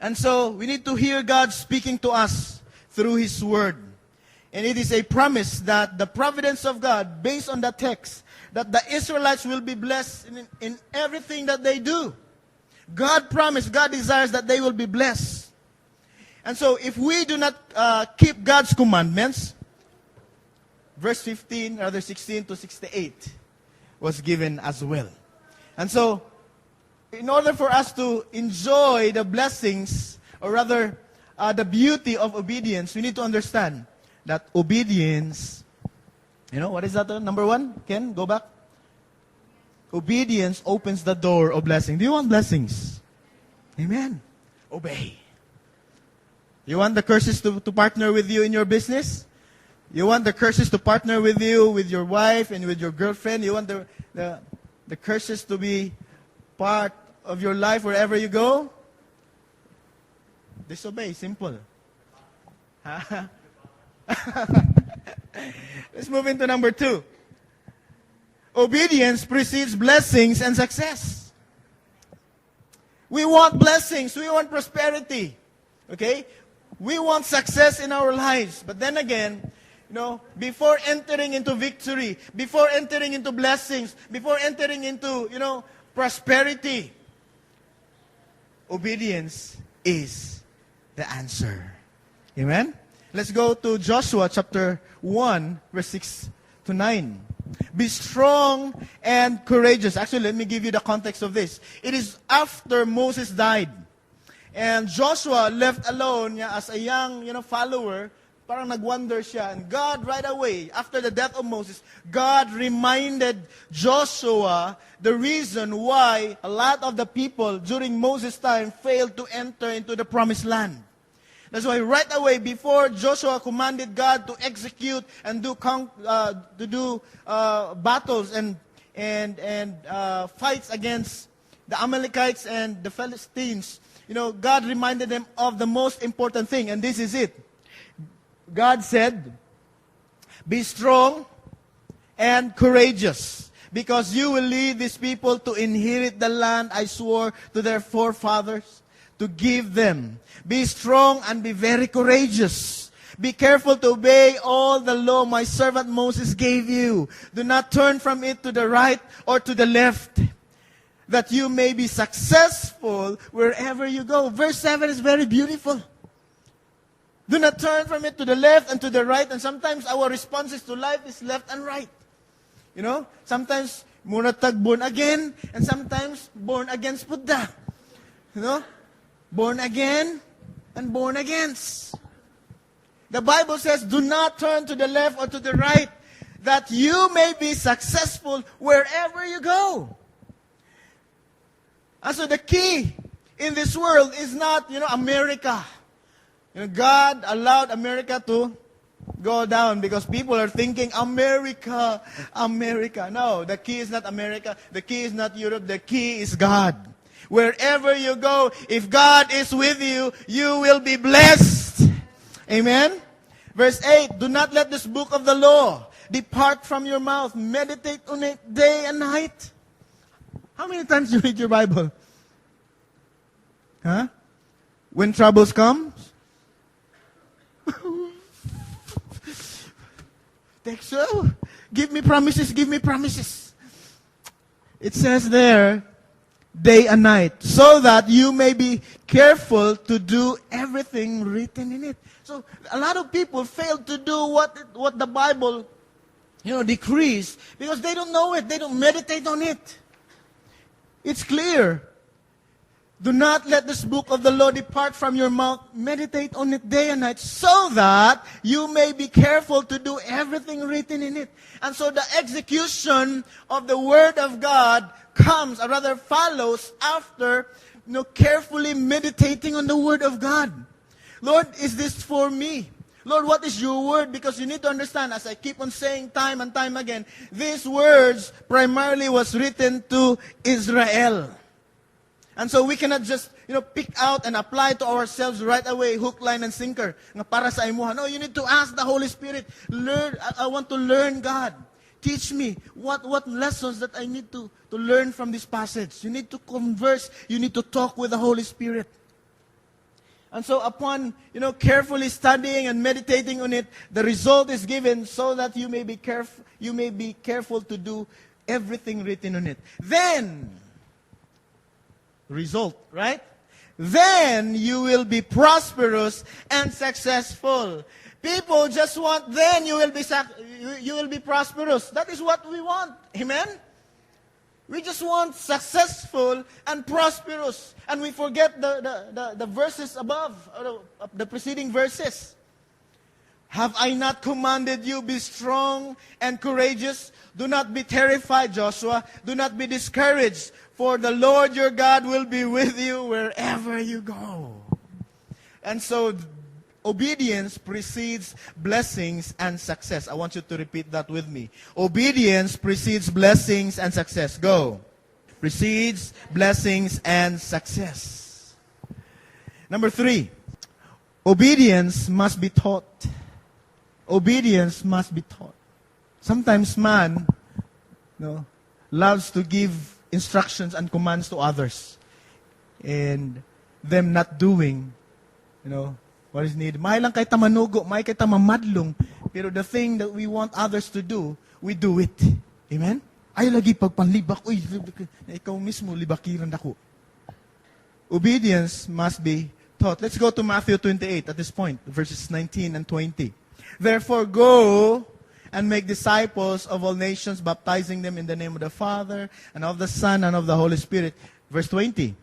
And so, we need to hear God speaking to us through His Word. And it is a promise that the providence of God, based on the text, that the Israelites will be blessed in everything that they do. God promised, God desires that they will be blessed. And so, if we do not keep God's commandments, verse 15, rather 16 to 68, was given as well. And so, in order for us to enjoy the blessings, or rather, the beauty of obedience, we need to understand that obedience, what is that? Number one? Ken, go back. Obedience opens the door of blessing. Do you want blessings? Amen. Obey. You want the curses to partner with you in your business? You want the curses to partner with you, with your wife, and with your girlfriend? You want the curses to be part of your life wherever you go? Disobey. Simple. Let's move into number 2. Obedience precedes blessings and success. We want blessings. We want prosperity. Okay? We want success in our lives. But then again, before entering into victory, before entering into blessings, before entering into, prosperity, obedience is the answer. Amen? Let's go to Joshua chapter 1, verse 6 to 9. Be strong and courageous. Actually, let me give you the context of this. It is after Moses died. And Joshua left alone as a young follower. Parang nagwander siya. And God right away, after the death of Moses, God reminded Joshua the reason why a lot of the people during Moses' time failed to enter into the promised land. That's why right away, before Joshua commanded God to execute and do battles and fights against the Amalekites and the Philistines, God reminded them of the most important thing, and this is it. God said, be strong and courageous, because you will lead these people to inherit the land I swore to their forefathers to give them. Be strong and be very courageous. Be careful to obey all the law my servant Moses gave you. Do not turn from it to the right or to the left, that you may be successful wherever you go. Verse 7 is very beautiful. Do not turn from it to the left and to the right. And sometimes our responses to life is left and right. Sometimes muratag born again, and sometimes born against Buddha. Born again and born against. The Bible says, do not turn to the left or to the right, that you may be successful wherever you go. And so the key in this world is not, America. God allowed America to go down because people are thinking, America, America. No, the key is not America. The key is not Europe. The key is God. Wherever you go, if God is with you, you will be blessed. Amen? Verse 8, do not let this book of the law depart from your mouth. Meditate on it day and night. How many times do you read your Bible? Huh? When troubles come? Think so? Give me promises, give me promises. It says there, day and night, so that you may be careful to do everything written in it. So a lot of people fail to do what the Bible, decrees, because they don't know it. They don't meditate on it. It's clear. Do not let this book of the law depart from your mouth. Meditate on it day and night, so that you may be careful to do everything written in it. And so the execution of the Word of God comes, or rather follows, after carefully meditating on the Word of God. Lord, is this for me? Lord, what is your Word? Because you need to understand, as I keep on saying time and time again, these words primarily was written to Israel. And so we cannot just, pick out and apply to ourselves right away, hook, line, and sinker. Para sa imuha. No, you need to ask the Holy Spirit. Learn. I want to learn God. Teach me what lessons that I need to learn from this passage. You need to converse. You need to talk with the Holy Spirit. And so upon, carefully studying and meditating on it, the result is given so that you may be careful to do everything written on it. Then, result, right? Then you will be prosperous and successful. People just want, then you will be prosperous. That is what we want. Amen? We just want successful and prosperous. And we forget the verses above, or the preceding verses. Have I not commanded you, be strong and courageous? Do not be terrified, Joshua. Do not be discouraged, for the Lord your God will be with you wherever you go. And so, obedience precedes blessings and success. I want you to repeat that with me. Obedience precedes blessings and success. Go. Precedes blessings and success. Number 3, obedience must be taught. Obedience must be taught. Sometimes man, loves to give instructions and commands to others, and them not doing, what is needed. May lang kay tamanugo, may kay tamamadlong, pero the thing that we want others to do, we do it. Amen? Ay lagi pagpanlibak, uy, ikaw mismo libakiran ako. Obedience must be taught. Let's go to Matthew 28 at this point, verses 19 and 20. Therefore, go and make disciples of all nations, baptizing them in the name of the Father, and of the Son, and of the Holy Spirit. Verse 20.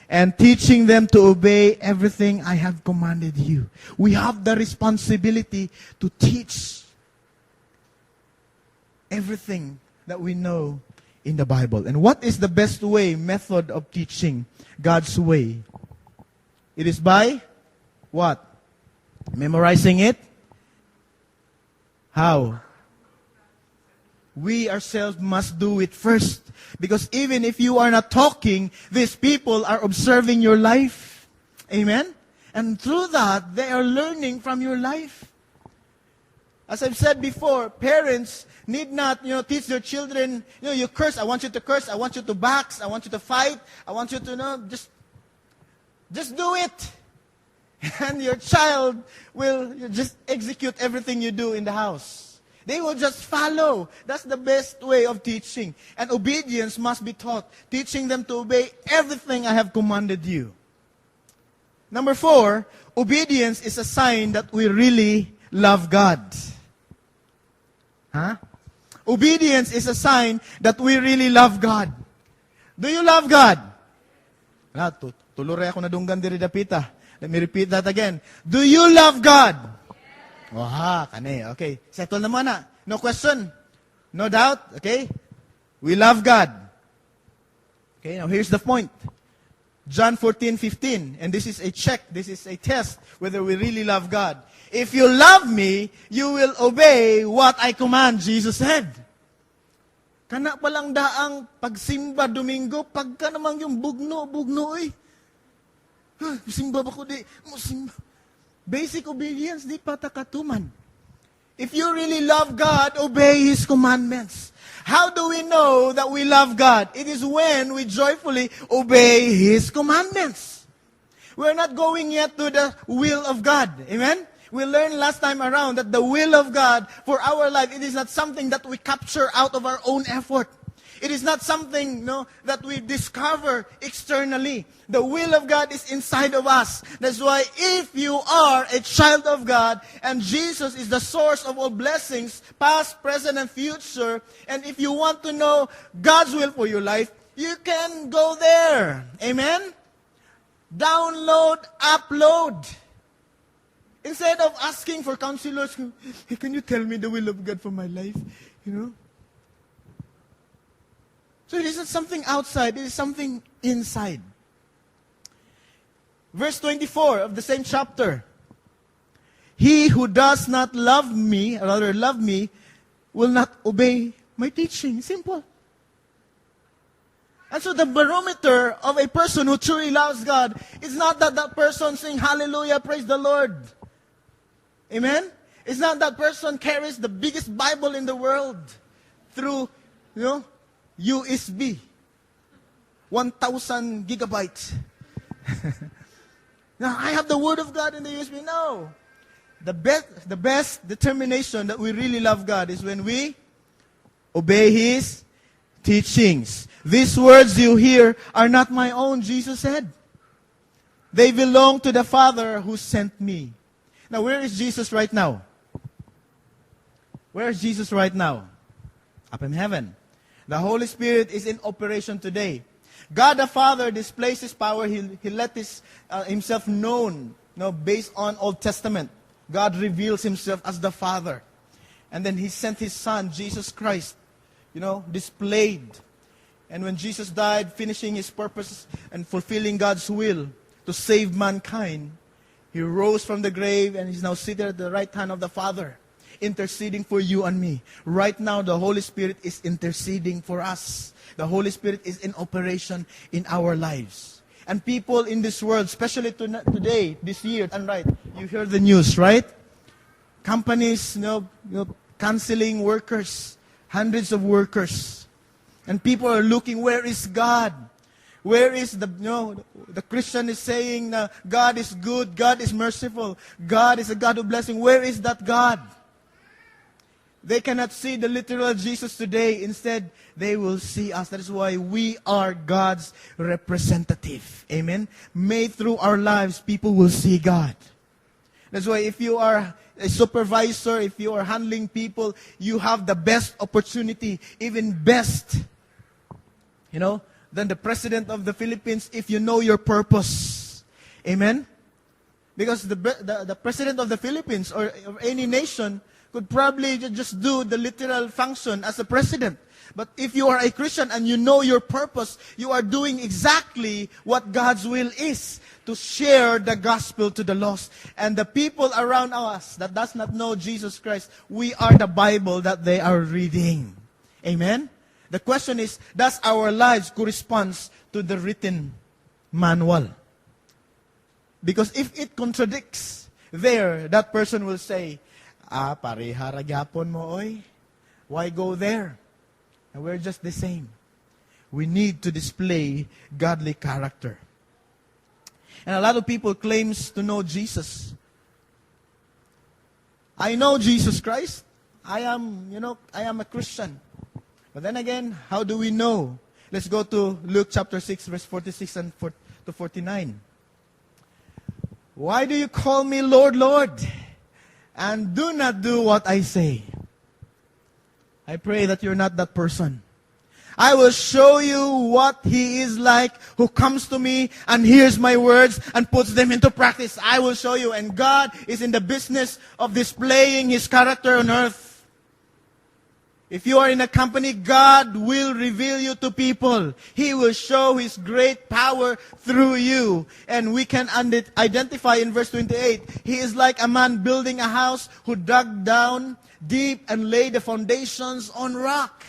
And teaching them to obey everything I have commanded you. We have the responsibility to teach everything that we know in the Bible. And what is the best method of teaching God's way? It is by what? Memorizing it? How? We ourselves must do it first. Because even if you are not talking, these people are observing your life. Amen? And through that, they are learning from your life. As I've said before, parents need not, teach their children, you curse, I want you to curse, I want you to box, I want you to fight, I want you to, just do it. And your child will just execute everything you do in the house. They will just follow. That's the best way of teaching. And obedience must be taught. Teaching them to obey everything I have commanded you. Number 4, obedience is a sign that we really love God. Huh? Obedience is a sign that we really love God. Do you love God? Tuloy ako nadunggan diri dapita. Let me repeat that again. Do you love God? Oha, kani. Okay. Settle na muna. No question. No doubt. Okay. We love God. Okay, now here's the point. John 14:15. And this is a check. This is a test whether we really love God. If you love me, you will obey what I command, Jesus said. Kana palang daang pagsimba Domingo, pagka namang yung bugno, eh. Simba ba ko di? Simba. Basic obedience, di patakatuman. If you really love God, obey His commandments. How do we know that we love God? It is when we joyfully obey His commandments. We're not going yet to the will of God. Amen? We learned last time around that the will of God for our life, it is not something that we capture out of our own effort. It is not something that we discover externally. The will of God is inside of us. That's why if you are a child of God and Jesus is the source of all blessings, past, present, and future, and if you want to know God's will for your life, you can go there. Amen? Download, upload. Instead of asking for counselors, hey, can you tell me the will of God for my life? So it isn't something outside, it is something inside. Verse 24 of the same chapter. He who does not love me, or rather love me, will not obey my teaching. Simple. And so the barometer of a person who truly loves God is not that that person sing hallelujah, praise the Lord. Amen? It's not that person carries the biggest Bible in the world through, USB. 1,000 gigabytes. Now, I have the Word of God in the USB. No. The best determination that we really love God is when we obey His teachings. These words you hear are not my own, Jesus said. They belong to the Father who sent me. Now, where is Jesus right now? Where is Jesus right now? Up in heaven. The Holy Spirit is in operation today. God the Father displays His power. He let Himself known, based on Old Testament. God reveals Himself as the Father. And then He sent His Son, Jesus Christ, displayed. And when Jesus died, finishing His purpose and fulfilling God's will to save mankind, He rose from the grave and He's now seated at the right hand of the Father, interceding for you and me. Right now, the Holy Spirit is interceding for us. The Holy Spirit is in operation in our lives. And people in this world, especially today, this year, and right, you hear the news, right? Companies, canceling workers, hundreds of workers. And people are looking, where is God? Where is the Christian is saying, God is good, God is merciful, God is a God of blessing. Where is that God? They cannot see the literal Jesus today. Instead, they will see us. That is why we are God's representative. Amen? May through our lives, people will see God. That's why if you are a supervisor, if you are handling people, you have the best opportunity, even best, than the President of the Philippines if you know your purpose. Amen? Because the President of the Philippines or any nation could probably just do the literal function as a president. But if you are a Christian and you know your purpose, you are doing exactly what God's will is, to share the gospel to the lost. And the people around us that does not know Jesus Christ, we are the Bible that they are reading. Amen? The question is, does our lives correspond to the written manual? Because if it contradicts, that person will say, parehara gyapon mo oy. Why go there? And we're just the same. We need to display godly character. And a lot of people claims to know Jesus. I know Jesus Christ. I am a Christian. But then again, how do we know? Let's go to Luke chapter 6, verse 46 and to 49. Why do you call me Lord, Lord, and do not do what I say? I pray that you're not that person. I will show you what He is like who comes to me and hears my words and puts them into practice. I will show you. And God is in the business of displaying His character on earth. If you are in a company, God will reveal you to people. He will show His great power through you. And we can identify in verse 28, He is like a man building a house who dug down deep and laid the foundations on rock.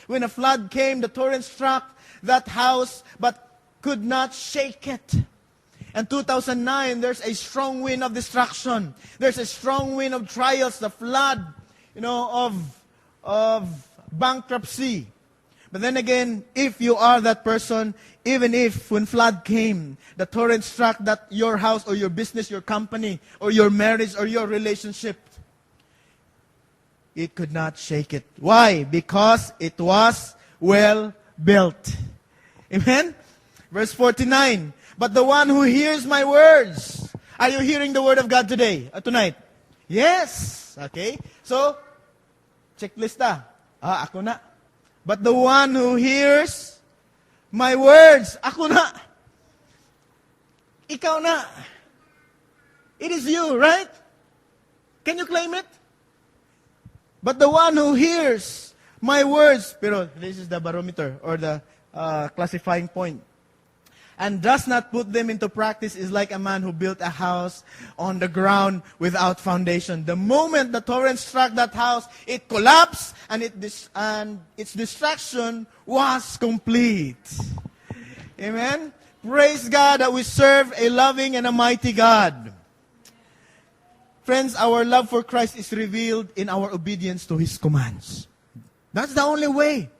When a flood came, the torrent struck that house but could not shake it. And 2009, there's a strong wind of destruction. There's a strong wind of trials, the flood, of bankruptcy. But then again, if you are that person, even if when flood came, the torrent struck that your house or your business, your company, or your marriage or your relationship, it could not shake it. Why? Because it was well built. Amen? Verse 49. But the one who hears my words. Are you hearing the word of God today? Tonight? Yes. Okay. So, checklista. Ako na. But the one who hears my words. Ako na. Ikaw na. It is you, right? Can you claim it? But the one who hears my words, pero this is the barometer or the classifying point, and does not put them into practice is like a man who built a house on the ground without foundation. The moment the torrent struck that house, it collapsed and its destruction was complete. Amen? Praise God that we serve a loving and a mighty God. Friends, our love for Christ is revealed in our obedience to His commands. That's the only way.